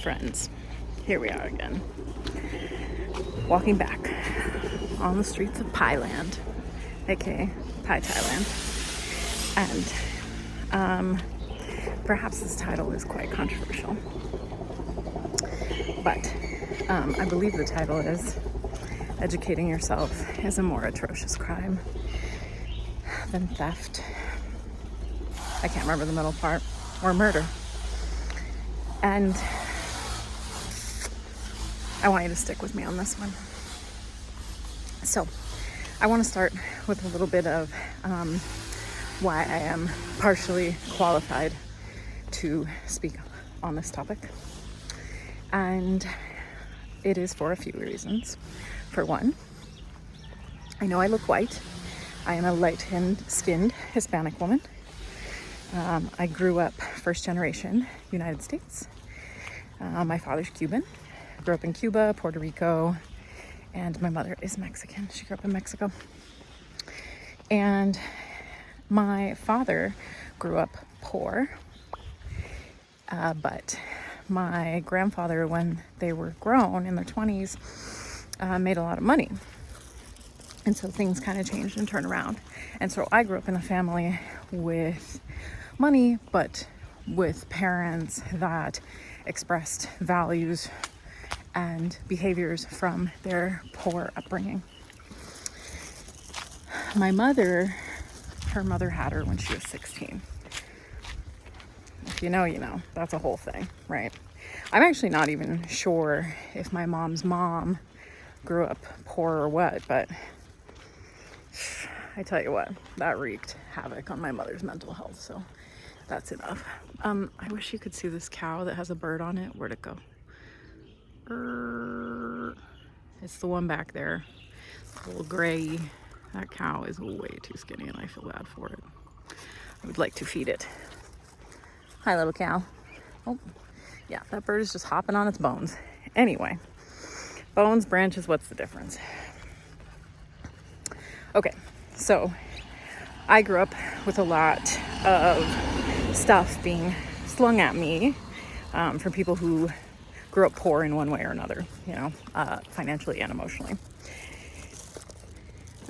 friends. Here we are again, walking back on the streets of Thailand, aka Thai Thailand, and perhaps this title is quite controversial, but I believe the title is "Educating Yourself is a More Atrocious Crime Than Theft." I can't remember the middle part, or murder. And I want you to stick with me on this one. So I want to start with a little bit of why I am partially qualified to speak on this topic. And it is for a few reasons. For one, I know I look white. I am a light-skinned Hispanic woman. I grew up first generation United States. My father's Cuban. Grew up in Cuba, Puerto Rico, and my mother is Mexican. She grew up in Mexico. And my father grew up poor, but my grandfather, when they were grown in their 20s, made a lot of money. And so things kind of changed and turned around. And so I grew up in a family with money, but with parents that expressed values and behaviors from their poor upbringing. My mother, her mother had her when she was 16. If you know, you know. That's a whole thing, right? I'm actually not even sure if my mom's mom grew up poor or what, but I tell you what, that wreaked havoc on my mother's mental health, so that's enough. I wish you could see this cow that has a bird on it. Where'd it go? It's the one back there. The little gray. That cow is way too skinny and I feel bad for it. I would like to feed it. Hi, little cow. Oh, yeah, that bird is just hopping on its bones. Anyway, bones, branches, what's the difference? Okay, so I grew up with a lot of stuff being slung at me from people who grew up poor in one way or another, you know, financially and emotionally.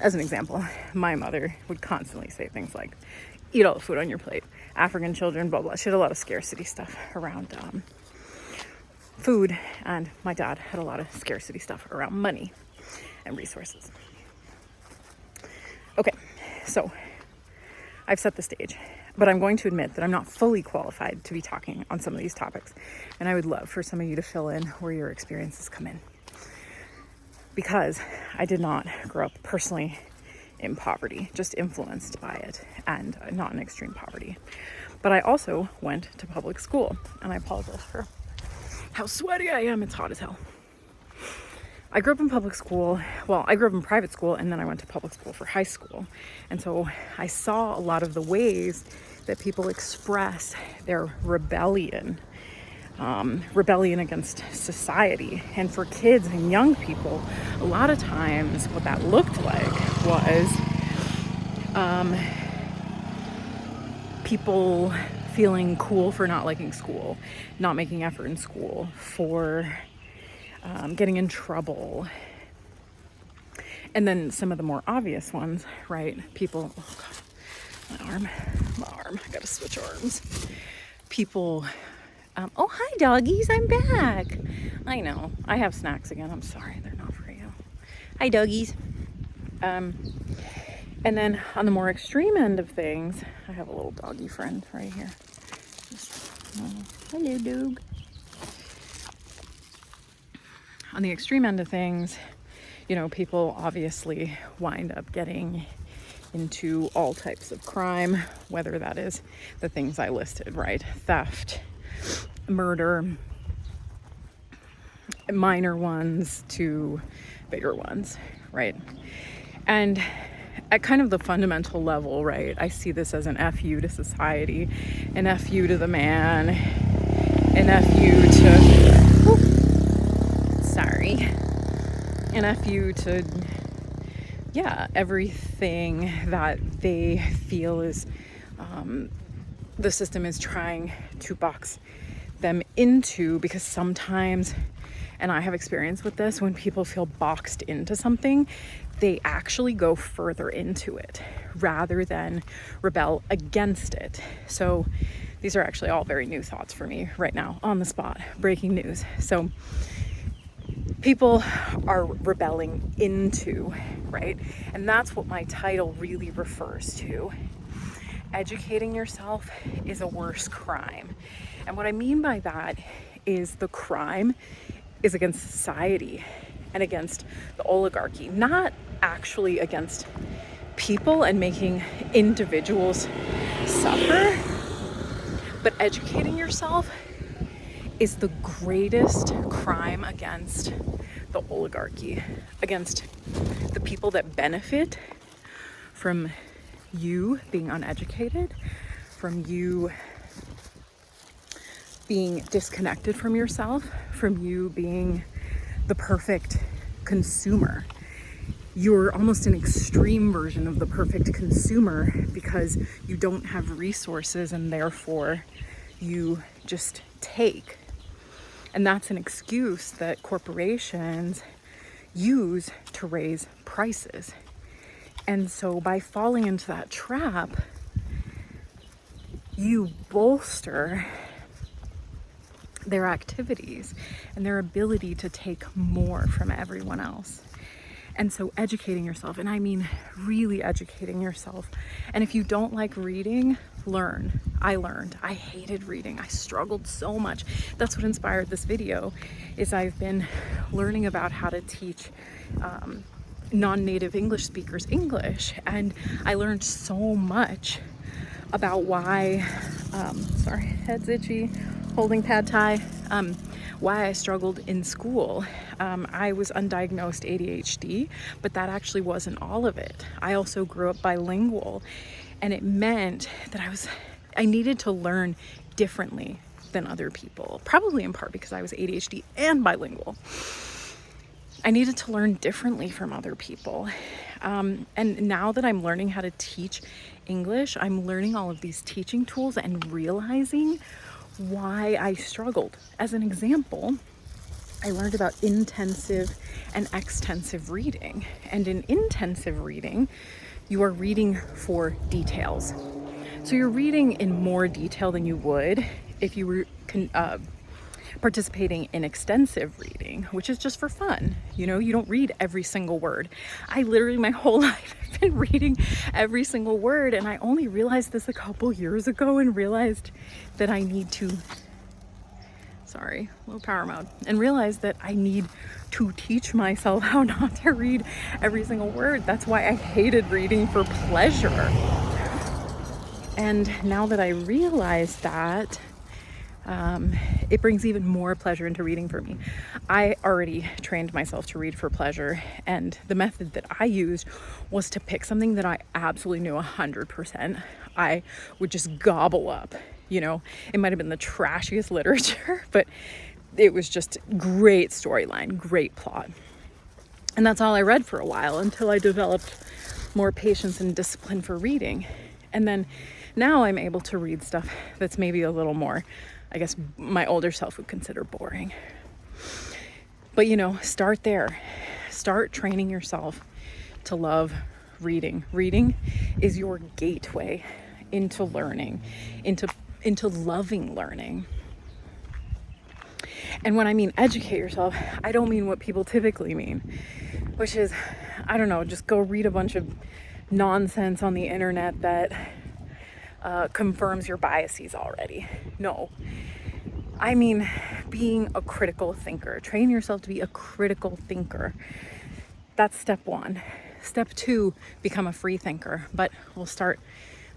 As an example, my mother would constantly say things like, eat all the food on your plate, African children, blah, blah. She had a lot of scarcity stuff around food, and my dad had a lot of scarcity stuff around money and resources. Okay, so I've set the stage, but I'm going to admit that I'm not fully qualified to be talking on some of these topics, and I would love for some of you to fill in where your experiences come in, because I did not grow up personally in poverty, just influenced by it, and not in extreme poverty. But I also went to public school, and I apologize for how sweaty I am. It's hot as hell. I grew up in public school. Well, I grew up in private school, and then I went to public school for high school. And so I saw a lot of the ways that people express their rebellion against society. And for kids and young people, a lot of times what that looked like was people feeling cool for not liking school, not making effort in school, for getting in trouble. And then some of the more obvious ones, right? People, oh God, my arm, I gotta switch arms. People, oh, hi doggies, I'm back. I know, I have snacks again, I'm sorry, they're not for you. Hi doggies. And then on the more extreme end of things, I have a little doggy friend right here. Hello, dog. On the extreme end of things, you know, people obviously wind up getting into all types of crime, whether that is the things I listed, right? Theft, murder, minor ones to bigger ones, right? And at kind of the fundamental level, right, I see this as an FU to society, an FU to the man, an FU to... an FU to, everything that they feel is the system is trying to box them into, because sometimes, and I have experience with this, when people feel boxed into something, they actually go further into it rather than rebel against it. So these are actually all very new thoughts for me right now, on the spot, breaking news. So people are rebelling into, right? And that's what my title really refers to. Educating yourself is a worse crime. And what I mean by that is the crime is against society and against the oligarchy, not actually against people and making individuals suffer. But educating yourself is the greatest crime against the oligarchy, against the people that benefit from you being uneducated, from you being disconnected from yourself, from you being the perfect consumer. You're almost an extreme version of the perfect consumer because you don't have resources and therefore you just take. And that's an excuse that corporations use to raise prices. And so by falling into that trap, you bolster their activities and their ability to take more from everyone else. And so educating yourself, and I mean really educating yourself. And if you don't like reading, learn. I learned. I hated reading. I struggled so much. That's what inspired this video, is I've been learning about how to teach non-native English speakers English. And I learned so much about why, sorry, head's itchy, holding pad thai, why I struggled in school. I was undiagnosed ADHD, but that actually wasn't all of it. I also grew up bilingual, and it meant that I needed to learn differently than other people, probably in part because I was ADHD and bilingual. I needed to learn differently from other people. And now that I'm learning how to teach English, I'm learning all of these teaching tools and realizing why I struggled. As an example, I learned about intensive and extensive reading. And in intensive reading, you are reading for details. So you're reading in more detail than you would if you were participating in extensive reading, which is just for fun. You know, you don't read every single word. I literally my whole life have been reading every single word, and I only realized this a couple years ago and realized that I need to, sorry, low power mode, and realized that I need to teach myself how not to read every single word. That's why I hated reading for pleasure. And now that I realize that, it brings even more pleasure into reading for me. I already trained myself to read for pleasure, and the method that I used was to pick something that I absolutely knew 100% I would just gobble up. You know, it might have been the trashiest literature, but it was just great storyline, great plot. And that's all I read for a while until I developed more patience and discipline for reading. And then now I'm able to read stuff that's maybe a little more, I guess my older self would consider boring. But you know, start there. Start training yourself to love reading. Reading is your gateway into learning, into loving learning. And when I mean educate yourself, I don't mean what people typically mean, which is, I don't know, just go read a bunch of nonsense on the internet that confirms your biases already. No, I mean being a critical thinker. Train yourself to be a critical thinker. That's step one. Step two, become a free thinker. But we'll start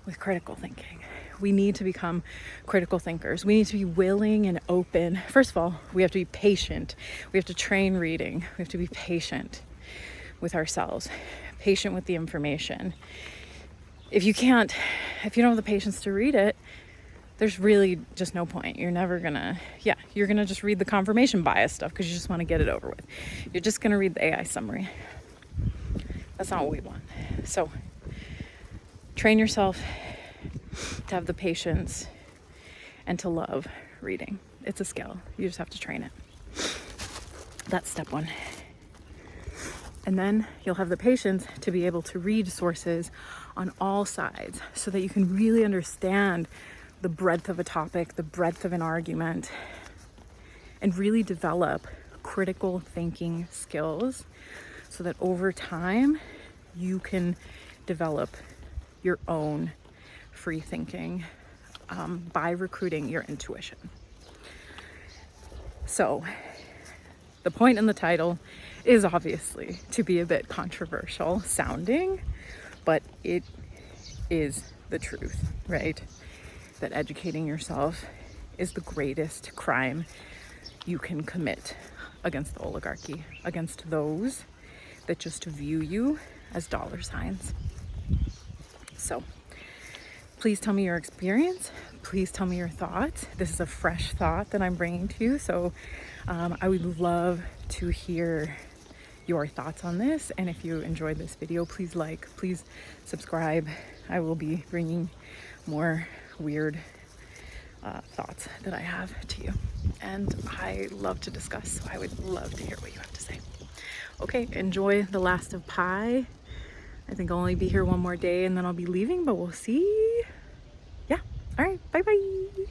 with critical thinking. We need to become critical thinkers. We need to be willing and open. First of all, we have to be patient. We have to train reading. We have to be patient with ourselves, patient with the information. If you don't have the patience to read it, there's really just no point. You're never gonna, you're gonna just read the confirmation bias stuff because you just want to get it over with. You're just gonna read the AI summary. That's not what we want. So train yourself to have the patience and to love reading. It's a skill. You just have to train it. That's step one. And then you'll have the patience to be able to read sources on all sides so that you can really understand the breadth of a topic, the breadth of an argument, and really develop critical thinking skills so that over time you can develop your own free thinking by recruiting your intuition. So the point in the title is obviously to be a bit controversial sounding, but it is the truth, right? That educating yourself is the greatest crime you can commit against the oligarchy, against those that just view you as dollar signs. So please tell me your experience. Please tell me your thoughts. This is a fresh thought that I'm bringing to you. So I would love to hear your thoughts on this. And if you enjoyed this video, please like, please subscribe. I will be bringing more weird thoughts that I have to you. And I love to discuss, so I would love to hear what you have to say. Okay, enjoy the last of pie. I think I'll only be here one more day and then I'll be leaving, but we'll see. Yeah, all right, bye-bye.